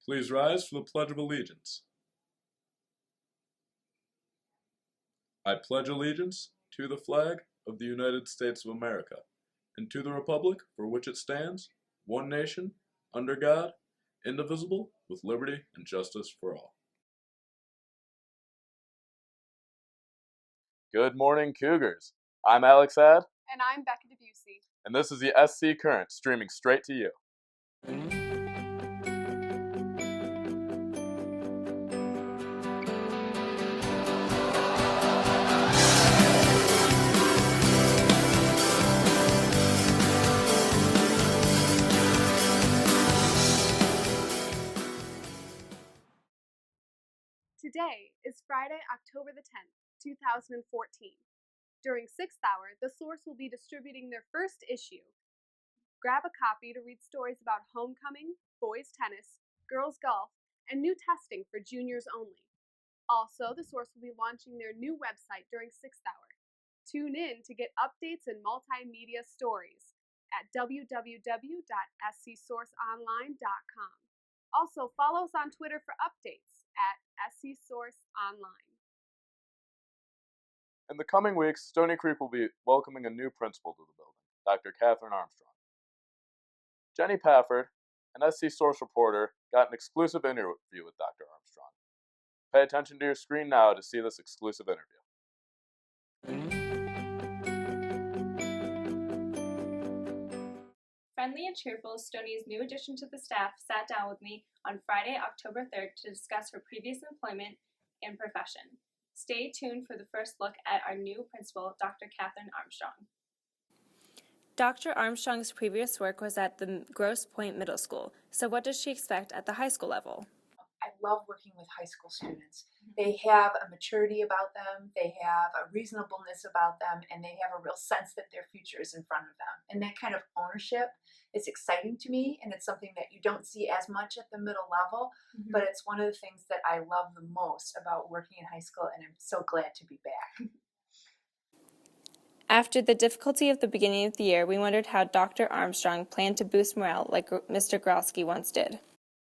Please rise for the Pledge of Allegiance. I pledge allegiance to the flag of the United States of America, and to the republic for which it stands, one nation, under God, indivisible, with liberty and justice for all. Good morning, Cougars. I'm Alex Ad. And I'm Becca Debussy. And this is the SC Current, streaming straight to you. Today is Friday, October the 10th, 2014. During 6th Hour, The Source will be distributing their first issue. Grab a copy to read stories about homecoming, boys tennis, girls golf, and new testing for juniors only. Also, The Source will be launching their new website during 6th Hour. Tune in to get updates and multimedia stories at www.scsourceonline.com. Also, follow us on Twitter for updates at SCSourceOnline. In the coming weeks, Stony Creek will be welcoming a new principal to the building, Dr. Catherine Armstrong. Jenny Pafford, an SC Source reporter, got an exclusive interview with Dr. Armstrong. Pay attention to your screen now to see this exclusive interview. Friendly and cheerful, Stony's new addition to the staff sat down with me on Friday, October 3rd to discuss her previous employment and profession. Stay tuned for the first look at our new principal, Dr. Catherine Armstrong. Dr. Armstrong's previous work was at the Grosse Pointe Middle School, so what does she expect at the high school level? I love working with high school students. They have a maturity about them, they have a reasonableness about them, and they have a real sense that their future is in front of them. And that kind of ownership is exciting to me, and it's something that you don't see as much at the middle level, but it's one of the things that I love the most about working in high school, and I'm so glad to be back. After the difficulty of the beginning of the year, we wondered how Dr. Armstrong planned to boost morale like Mr. Grosky once did.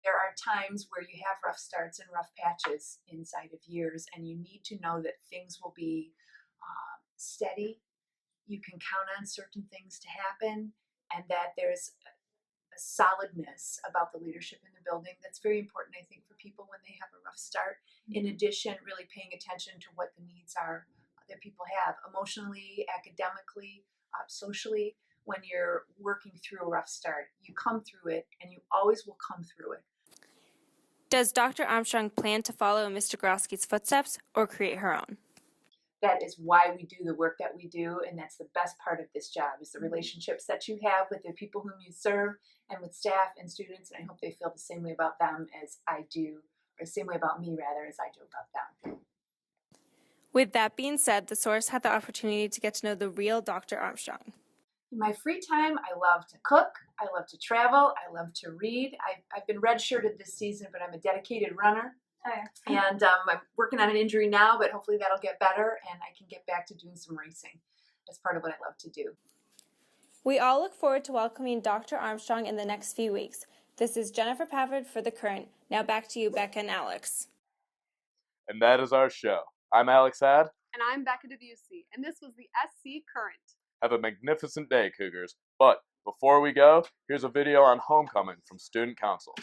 There are times where you have rough starts and rough patches inside of years, and you need to know that things will be steady. You can count on certain things to happen, and that there's a solidness about the leadership in the building that's very important, I think, for people when they have a rough start. In addition, really paying attention to what the needs are that people have emotionally, academically, socially. When you're working through a rough start, you come through it, and you always will come through it. Does Dr. Armstrong plan to follow Mr. Grosky's footsteps or create her own? That is why we do the work that we do, and that's the best part of this job, is the relationships that you have with the people whom you serve and with staff and students, and I hope they feel the same way about them as I do, or the same way about me, rather, as I do about them. With that being said, the Source had the opportunity to get to know the real Dr. Armstrong. In my free time, I love to cook, I love to travel, I love to read. I've been redshirted this season, but I'm a dedicated runner. And I'm working on an injury now, but hopefully that'll get better and I can get back to doing some racing. That's part of what I love to do. We all look forward to welcoming Dr. Armstrong in the next few weeks. This is Jennifer Pafford for The Current. Now back to you, Becca and Alex. And that is our show. I'm Alex Ad. And I'm Becca Debussy, and this was the SC Current. Have a magnificent day, Cougars. But before we go, here's a video on homecoming from Student Council.